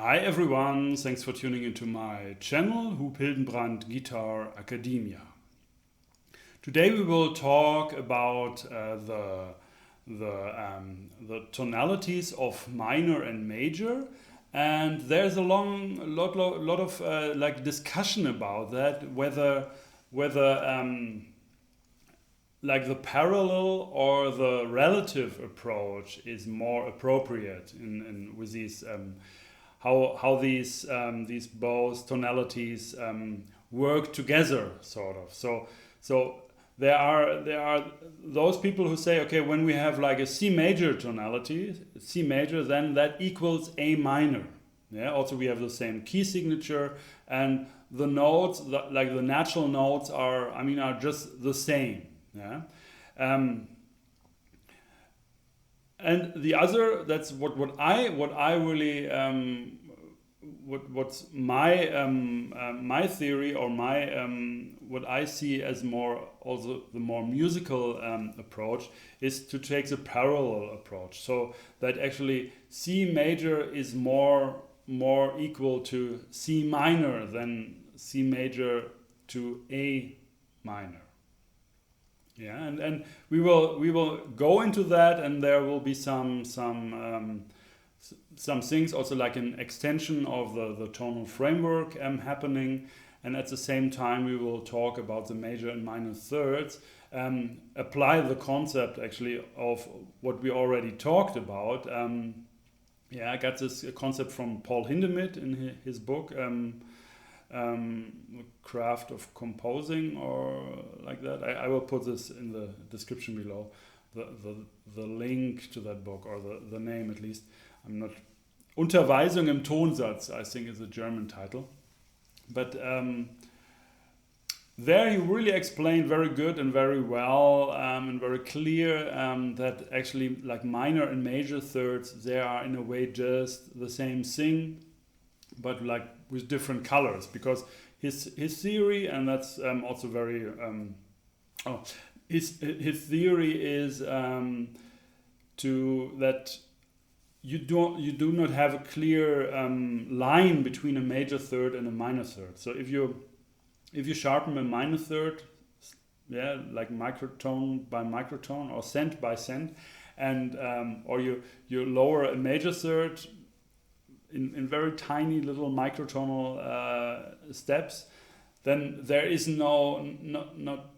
Hi everyone, thanks for tuning into my channel, Huub Hildenbrand Guitar Academia. Today we will talk about the tonalities of minor and major, and there's a lot of like discussion about that, whether like the parallel or the relative approach is more appropriate in with these how these both tonalities work together, sort of. So there are those people who say, okay, when we have like a C major tonality, C major, then that equals A minor. Yeah. Also, we have the same key signature, and the notes, like the natural notes, are just the same. Yeah. And the other, that's what I really what's my my theory, or my what I see as more also the more musical approach, is to take the parallel approach. So that actually C major is more equal to C minor than C major to A minor. Yeah, and we will go into that, and there will be some things also like an extension of the tonal framework happening, and at the same time we will talk about the major and minor thirds, apply the concept actually of what we already talked about. Yeah, I got this concept from Paul Hindemith in his book. The craft of composing, or like that. I will put this in the description below, the link to that book, or the name at least. I'm not. Unterweisung im Tonsatz, I think, is a German title. But there he really explained very good and very well and very clear that actually like minor and major thirds, they are in a way just the same thing, but like with different colors, because his theory, and that's also very his theory is to that you do not have a clear line between a major third and a minor third. So if you sharpen a minor third, yeah, like microtone by microtone or cent by cent, and or you lower a major third in very tiny little microtonal steps, then there is not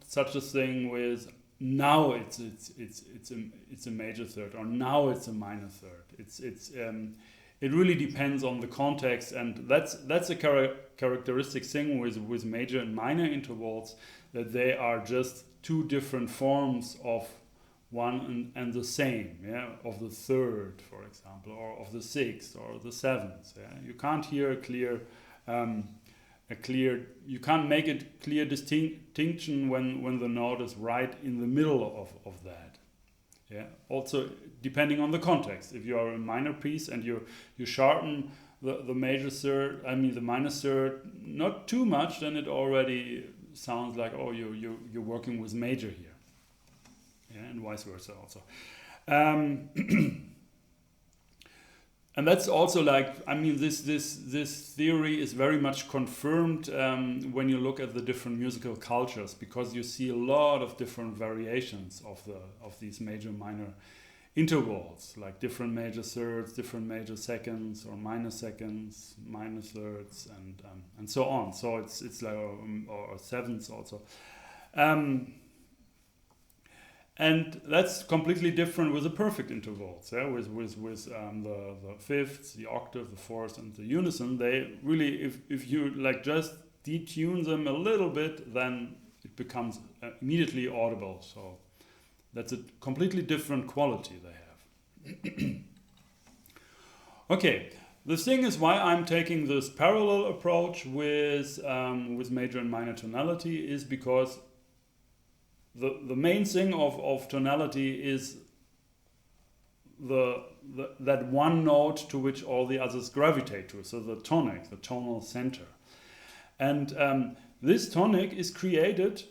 such a thing with now it's a major third, or now it's a minor third. It really depends on the context, and that's a characteristic thing with major and minor intervals, that they are just two different forms of one and the same, yeah, of the third, for example, or of the sixth or the seventh. Yeah? You can't hear you can't make a clear distinction when the note is right in the middle of that. Yeah. Also, depending on the context, if you are a minor piece and you sharpen the major third, the minor third, not too much, then it already sounds like, oh, you're working with major here. Yeah, and vice versa also. And that's also like, this theory is very much confirmed when you look at the different musical cultures, because you see a lot of different variations of these major minor intervals, like different major thirds, different major seconds, or minor seconds, minor thirds, and so on. So it's like or sevenths also. And that's completely different with the perfect intervals. Yeah? With the fifths, the octave, the fourth, and the unison, they really, if you like just detune them a little bit, then it becomes immediately audible. So that's a completely different quality they have. Okay, the thing is why I'm taking this parallel approach with major and minor tonality is because the main thing of tonality is that one note to which all the others gravitate to. So the tonic, the tonal center. And this tonic is created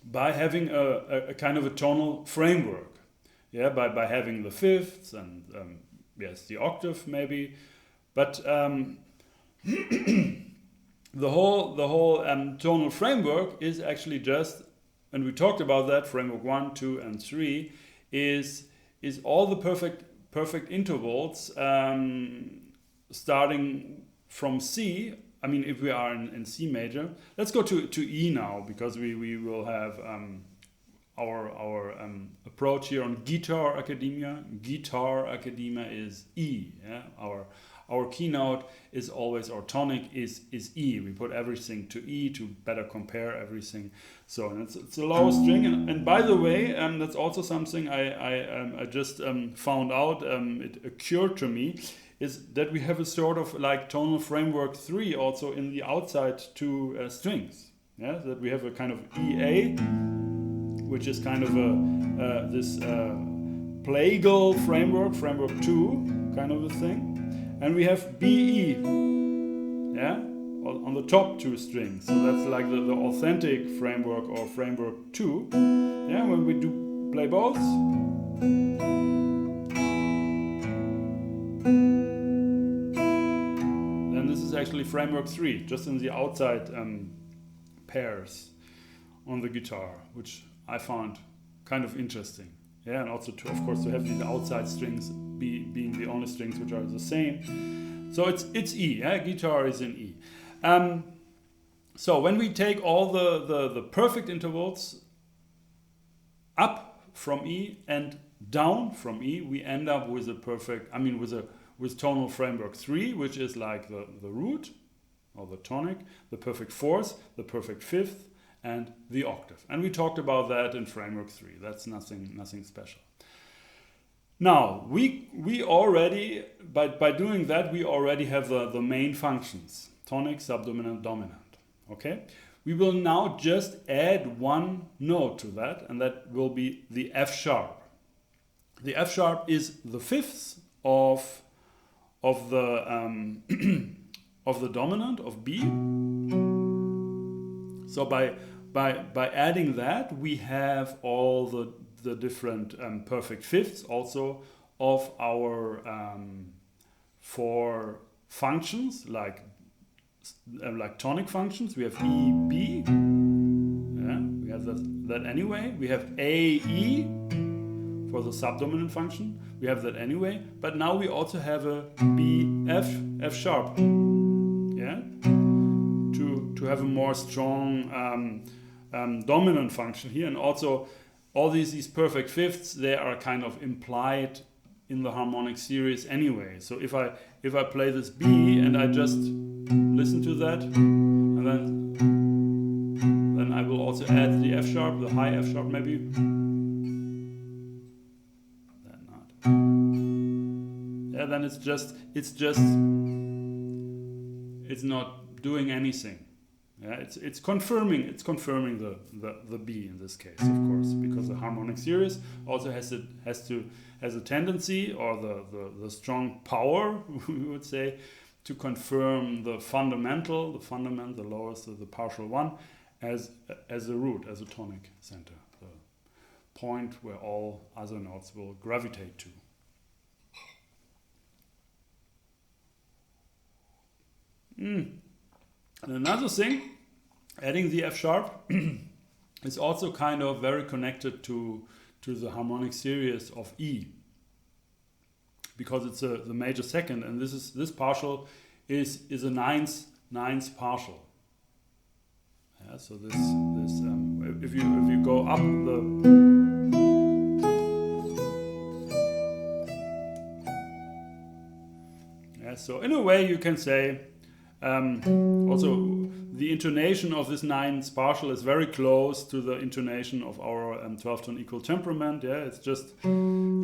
by having a kind of a tonal framework. Yeah, by having the fifths and yes, the octave maybe, But the whole tonal framework is actually just, and we talked about that, framework 1, 2, and 3 is all the perfect intervals starting from C. I mean, if we are in C major, let's go to E now, because we will have our approach here on Guitar Academia. Guitar Academia is E. Yeah? Our keynote is always, our tonic is E. We put everything to E to better compare everything. So and it's a low string. And by the way, that's also something I just found out. It occurred to me, is that we have a sort of like tonal framework 3 also in the outside two strings. Yeah, that we have a kind of EA, which is kind of this plagal framework 2 kind of a thing. And we have BE, yeah, on the top two strings. So that's like the authentic framework, or framework 2. Yeah, when we do play both. Then this is actually framework 3, just in the outside pairs on the guitar, which I found kind of interesting. Yeah, and also of course to have these outside strings being the only strings which are the same. So it's E. Yeah? Guitar is in E. So when we take all the perfect intervals up from E and down from E, we end up with a perfect. I mean, with tonal framework 3, which is like the root or the tonic, the perfect fourth, the perfect fifth, and the octave. And we talked about that in framework 3. That's nothing special. Now, we already, by doing that, we already have the main functions, tonic, subdominant, dominant. Okay? We will now just add one note to that, and that will be the F sharp. The F sharp is the fifth of the of the dominant of B. So by adding that, we have all the different perfect fifths also of our 4 functions, like tonic functions. We have E, B. Yeah, we have that anyway. We have A, E for the subdominant function. We have that anyway. But now we also have a B, F sharp. Yeah, to have a more strong dominant function here, and also all these perfect fifths, they are kind of implied in the harmonic series anyway. So if I play this B and I just listen to that, and then I will also add the F sharp, the high F sharp maybe. Then not. Yeah, then it's not doing anything. Yeah, it's confirming the B in this case, of course, because the harmonic series also has a tendency, or the strong power, we would say, to confirm the fundamental, the lowest, the partial one, as a root, as a tonic center, the point where all other notes will gravitate to. And another thing, adding the F sharp is also kind of very connected to the harmonic series of E, because it's the major second, and this partial is a ninth partial. Yeah, so this if you go up the so in a way you can say. Also, the intonation of this ninth partial is very close to the intonation of our 12-tone equal temperament. Yeah, it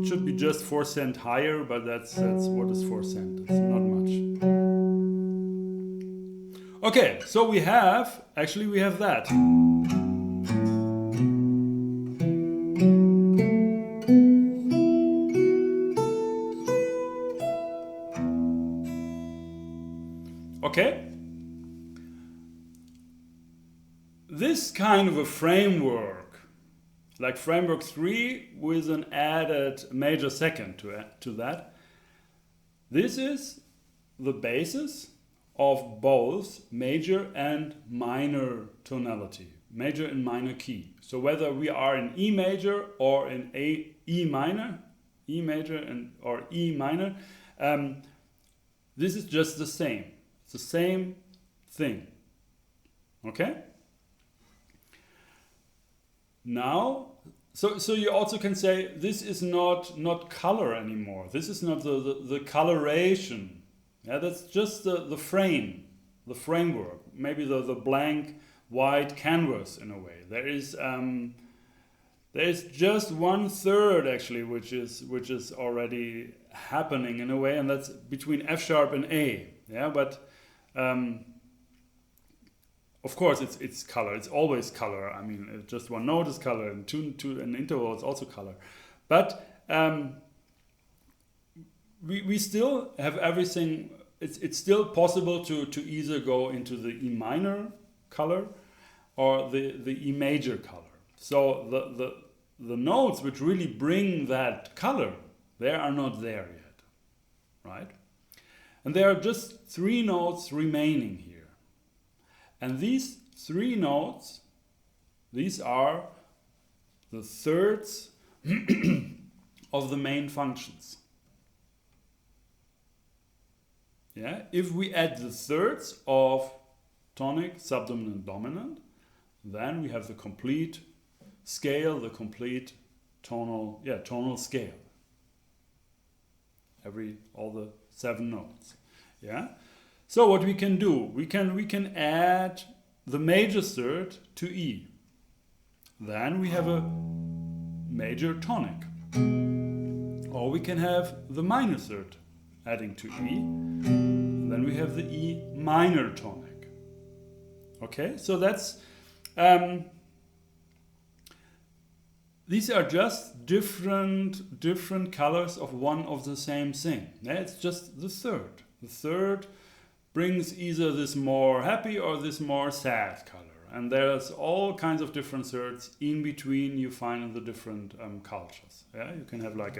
should be just 4 cents higher, but that's what is 4 cents. It's not much. Okay, so we have that. Okay? This kind of a framework, like framework 3 with an added major second to that, this is the basis of both major and minor tonality, major and minor key. So whether we are in E major or in E minor, E major or E minor, this is just the same. It's the same thing. Okay? Now, so you also can say this is not color anymore. This is not the coloration. Yeah, that's just the frame, the framework. Maybe the blank white canvas in a way. There is just 1/3 actually, which is already happening in a way, and that's between F sharp and A. Yeah, but of course it's color. It's always color. I mean, just one note is color, and two an interval is also color. But we still have everything. It's still possible to either go into the E minor color or the E major color. So the notes which really bring that color, they are not there yet, right? And there are just 3 notes remaining here. And these 3 notes, these are the thirds of the main functions. Yeah, if we add the thirds of tonic, subdominant, dominant, then we have the complete scale, the complete tonal scale. All the 7 notes. Yeah. So what we can do, we can add the major third to E. Then we have a major tonic. Or we can have the minor third adding to E. Then we have the E minor tonic. Okay, so that's these are just different colors of one of the same thing. Yeah, it's just the third. The third brings either this more happy or this more sad color. And there's all kinds of different thirds in between you find in the different cultures. Yeah, you can have like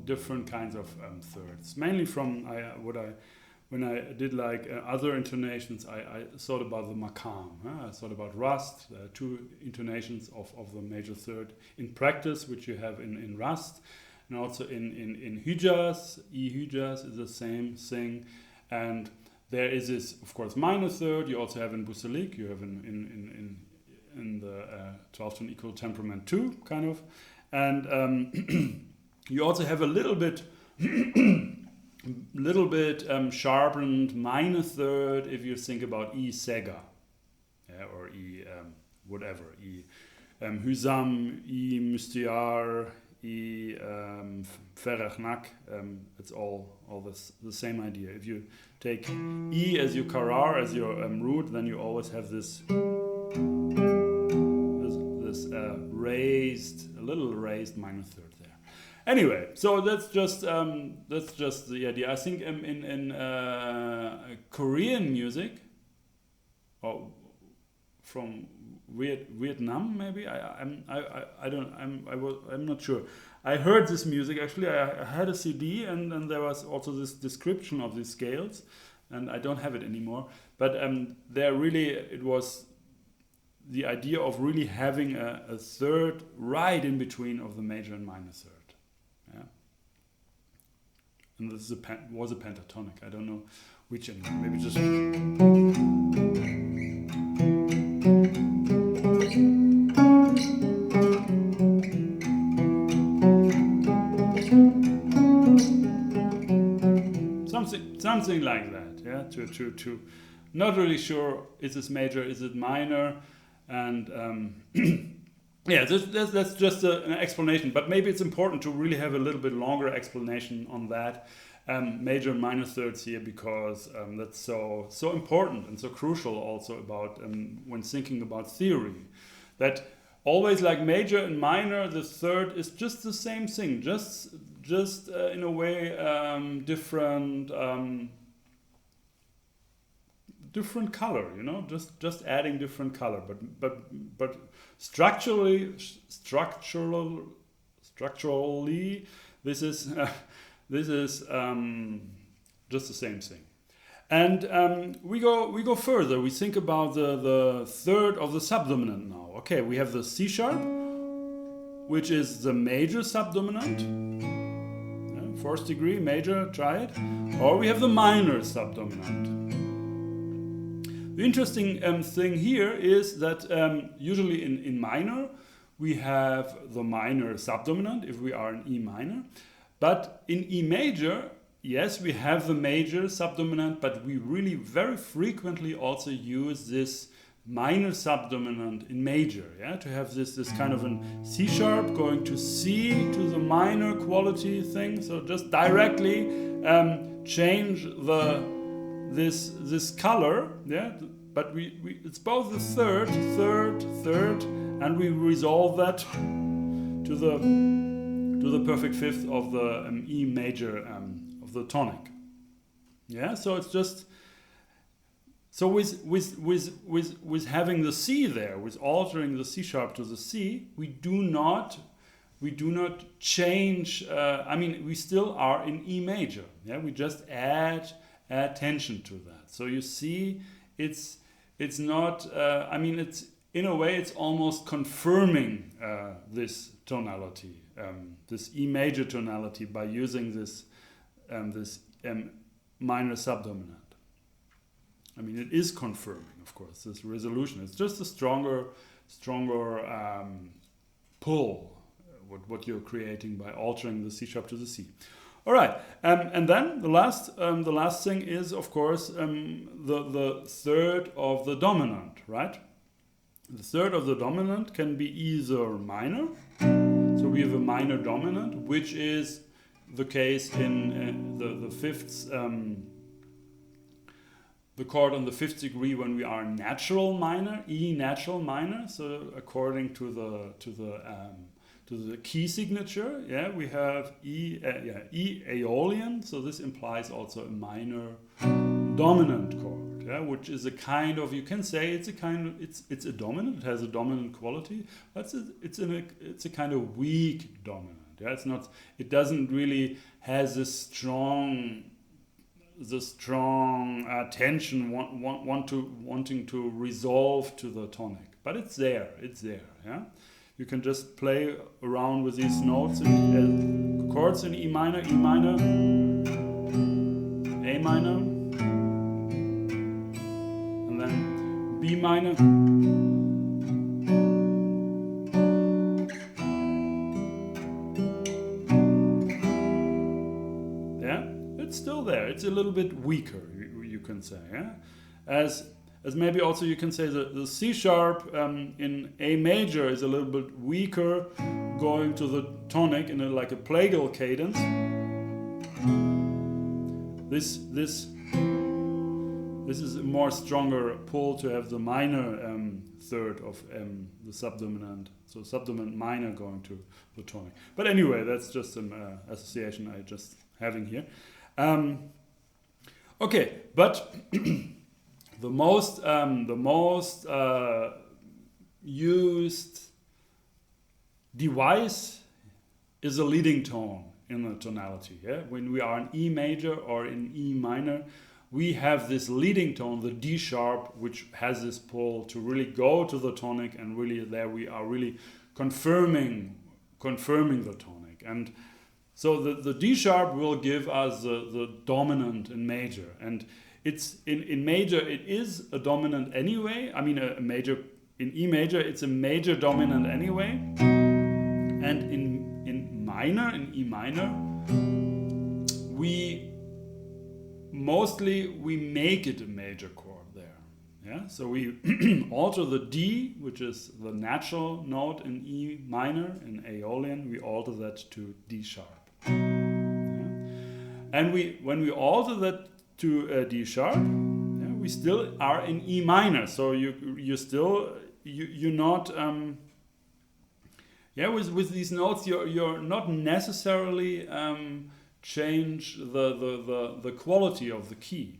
different kinds of thirds. Mainly from when I did like other intonations, I thought about the makam. I thought about Rust, 2 intonations of the major third in practice, which you have in Rust, and also in Hijaz. E Hijaz is the same thing, and there is this, of course, minor third. You also have in Busalik. You have in the 12-tone equal temperament 2 kind of, and you also have a little bit sharpened minor third if you think about E Sega, yeah, or E whatever, E Hüsam, E Mustiar, E Ferachnak. It's all the same idea. If you take E as your karar, as your root, then you always have this a little raised minor third there. Anyway, so that's just the idea. I think in Korean music, or from Vietnam maybe, I'm not sure. I heard this music actually. I had a CD and there was also this description of these scales, and I don't have it anymore. But it was the idea of really having a third right in between of the major and minor third. Yeah. and this is was a pentatonic. I don't know which anymore. Maybe just something like that. Yeah, to not really sure, is this major, is it minor, and yeah, that's just an explanation, but maybe it's important to really have a little bit longer explanation on that major and minor thirds here, because that's so important and so crucial also about when thinking about theory, that always like major and minor, the third is just the same thing, just in a way different color, you know, just adding different color, but structurally this is just the same thing. And we go further. We think about the third of the subdominant now. Okay, we have the C sharp, which is the major subdominant, fourth degree major, try it, or we have the minor subdominant. The interesting thing here is that usually in minor we have the minor subdominant if we are in E minor, but in E major, yes, we have the major subdominant, but we really very frequently also use this minor subdominant in major, yeah, to have this kind of an C sharp going to C to the minor quality thing. So just directly change this color, yeah. But it's both the third, and we resolve that to the perfect fifth of the E major of the tonic. Yeah, so it's just so with having the C there, with altering the C sharp to the C, we do not change. I mean, we still are in E major. Yeah, we just add tension to that. So you see, it's not. I mean, it's in a way it's almost confirming this tonality, this E major tonality, by using this minor subdominant. I mean, it is confirming, of course, this resolution. It's just a stronger pull, what you're creating by altering the C sharp to the C. All right, and then the last thing is, of course, the third of the dominant, right? The third of the dominant can be either minor, so we have a minor dominant, which is the case in the fifths. The chord on the fifth degree when we are natural minor, E natural minor. So according to the key signature, yeah, we have E Aeolian. So this implies also a minor dominant chord, yeah, which is a kind of, you can say it's a dominant. It has a dominant quality, but it's a kind of weak dominant. Yeah, it's not. It doesn't really has this strong tension wanting to resolve to the tonic, but it's there. Yeah, you can just play around with these notes and chords in E minor, A minor, and then B minor. It's still there. It's a little bit weaker, you can say. Yeah? As maybe also you can say the C sharp in A major is a little bit weaker, going to the tonic in like a plagal cadence. This is a more stronger pull to have the minor third of the subdominant. So subdominant minor going to the tonic. But anyway, that's just an association I just having here. Okay, but the most used device is a leading tone in a tonality. Yeah? When we are in E major or in E minor, we have this leading tone, the D sharp, which has this pull to really go to the tonic, and really there we are really confirming the tonic. And So the D sharp will give us the dominant in major, and it's in major it is a dominant anyway. I mean a major in E major it's a major dominant anyway, and in minor, in E minor, we make it a major chord there. Yeah, so we alter the D, which is the natural note in E minor, in Aeolian, we alter that to D sharp. Yeah. And when we alter that to D sharp, yeah, we still are in E minor. So you're not with these notes you're not necessarily change the quality of the key.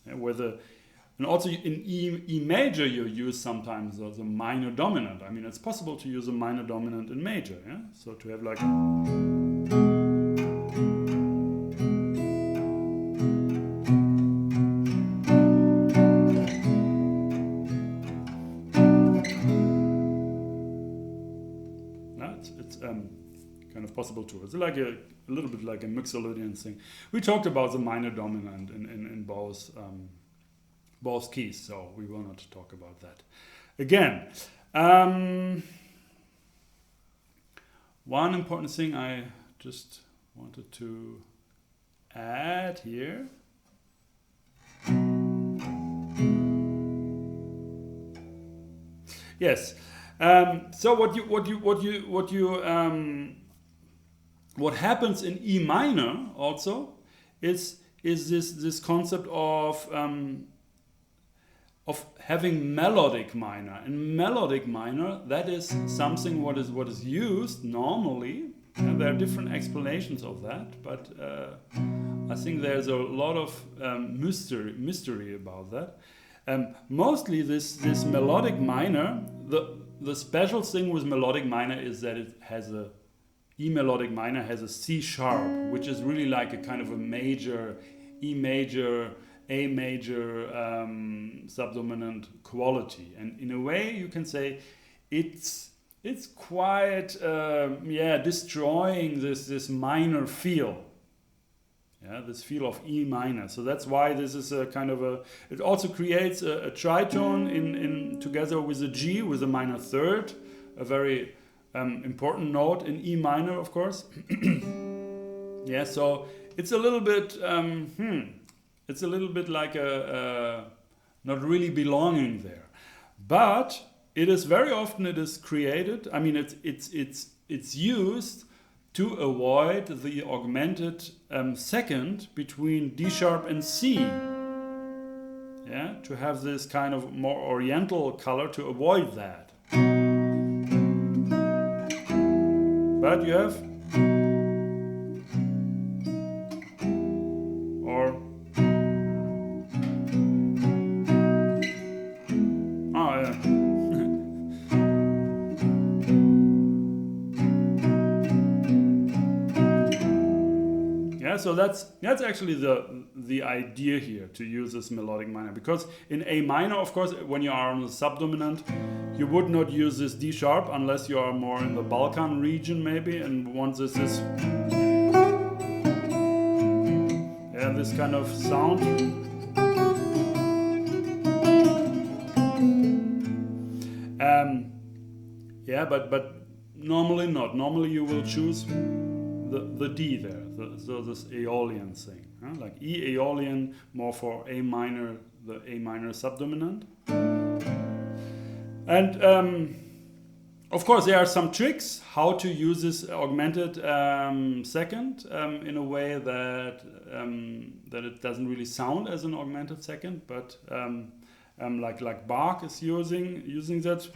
Yeah, and also in E major you use sometimes the minor dominant. I mean, it's possible to use a minor dominant in major. Yeah, so to have like. It's kind of possible too. It's like a little bit like a Mixolydian thing. We talked about the minor dominant in both keys, so we will not talk about that again. One important thing I just wanted to add here. Yes. So what happens in E minor also is this concept of having melodic minor. In melodic minor, that is something what is used normally. And there are different explanations of that, but I think there's a lot of mystery about that. Mostly this melodic minor, the special thing with melodic minor is that it has E melodic minor has a C sharp, which is really like a kind of a major, E major, A major subdominant quality. And in a way you can say it's quite destroying this minor feel. Yeah, this feel of E minor. So that's why this is a kind of it also creates a tritone in together with a G, with a minor third, a very important note in E minor, of course. Yeah, so it's a little bit like a not really belonging there. But it is very often created. I mean, it's used to avoid the augmented second between D sharp and C. Yeah, to have this kind of more oriental color to avoid that. But you have so that's actually the idea here, to use this melodic minor, because in A minor, of course, when you are on the subdominant, you would not use this D sharp unless you are more in the Balkan region maybe, and want this kind of sound. But normally not. Normally you will choose the D there, so this Aeolian thing, huh? Like E Aeolian, more for A minor, the A minor subdominant. And of course there are some tricks how to use this augmented second in a way that it doesn't really sound as an augmented second, but like Bach is using that.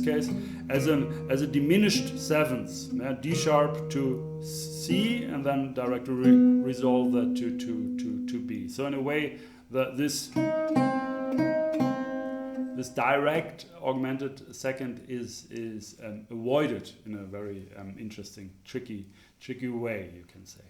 Case as a diminished seventh, D sharp to C, and then directly resolve that to B. So in a way, this direct augmented second is avoided in a very interesting, tricky way, you can say.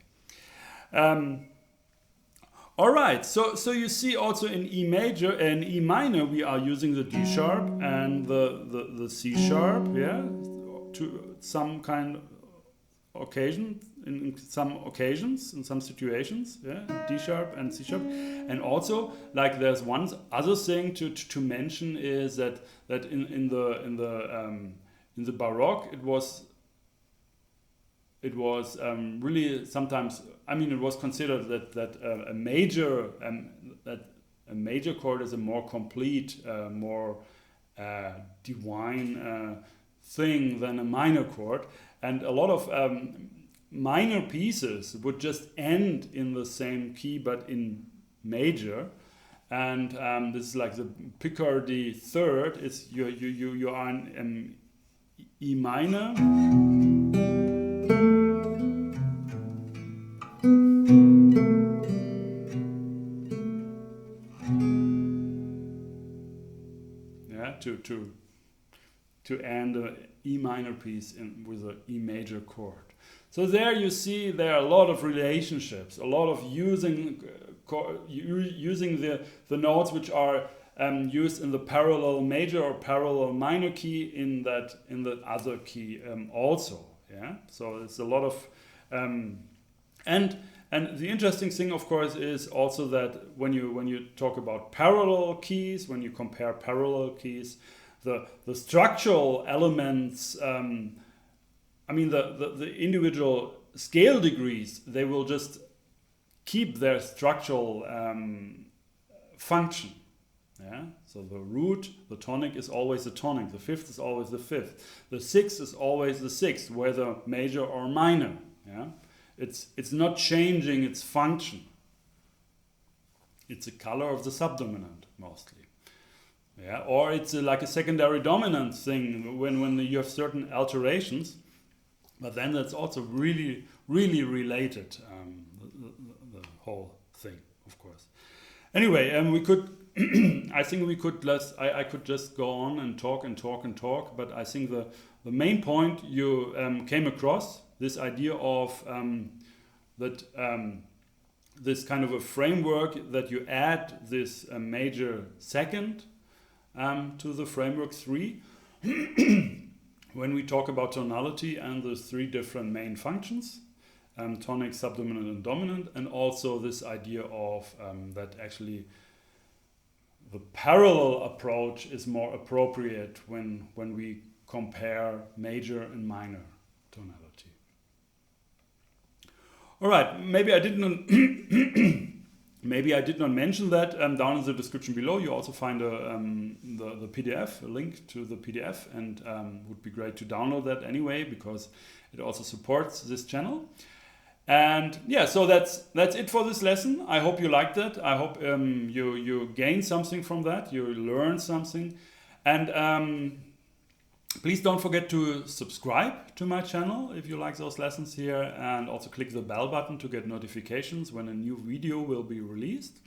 All right, so you see also in E major and E minor we are using the D sharp and the C sharp, yeah, to some kind of occasion, in some occasions, in some situations, yeah, D sharp and C sharp, and also like there's one other thing to mention is that in the Baroque it was really sometimes, I mean, it was considered that a major chord is a more complete, more divine thing than a minor chord, and a lot of minor pieces would just end in the same key but in major. And this is like the Picardy third is you are in E minor. Yeah, to end an E minor piece with an E major chord. So there you see there are a lot of relationships, a lot of using the notes which are used in the parallel major or parallel minor key in the other key also. Yeah, so it's a lot of and the interesting thing, of course, is also that when you talk about parallel keys, when you compare parallel keys, the structural elements, I mean the individual scale degrees, they will just keep their structural function. Yeah. So the root, the tonic is always the tonic. The fifth is always the fifth. The sixth is always the sixth, whether major or minor. Yeah. It's not changing its function. It's a color of the subdominant mostly. Yeah, or it's like a secondary dominant thing when you have certain alterations, but then that's also really related, the whole thing, of course. Anyway, we could I think we could I could just go on and talk, but I think the main point you came across, this idea of that this kind of a framework that you add this major second to the framework 3 when we talk about tonality and the 3 different main functions, tonic, subdominant and dominant, and also this idea of that actually the parallel approach is more appropriate when we compare major and minor tonality. All right, maybe I did not mention that down in the description below. You also find the PDF, a link to the PDF, and would be great to download that anyway because it also supports this channel. And yeah, so that's it for this lesson. I hope you liked it. I hope you gained something from that. You learned something, and please don't forget to subscribe to my channel if you like those lessons here, and also click the bell button to get notifications when a new video will be released.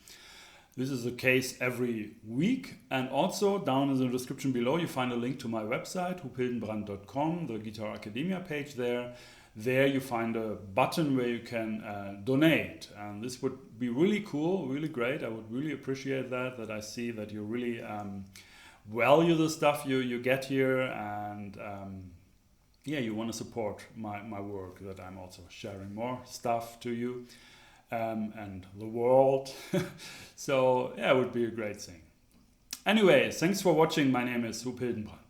This is the case every week, and also down in the description below you find a link to my website, hoophildenbrand.com, the Guitar Academia page there. There you find a button where you can donate, and this would be really cool, really great. I would really appreciate that I see that you really value the stuff you get here, and yeah, you want to support my work, that I'm also sharing more stuff to you and the world. So yeah, it would be a great thing. Anyway, thanks for watching. My name is Hoop Hildenbrand.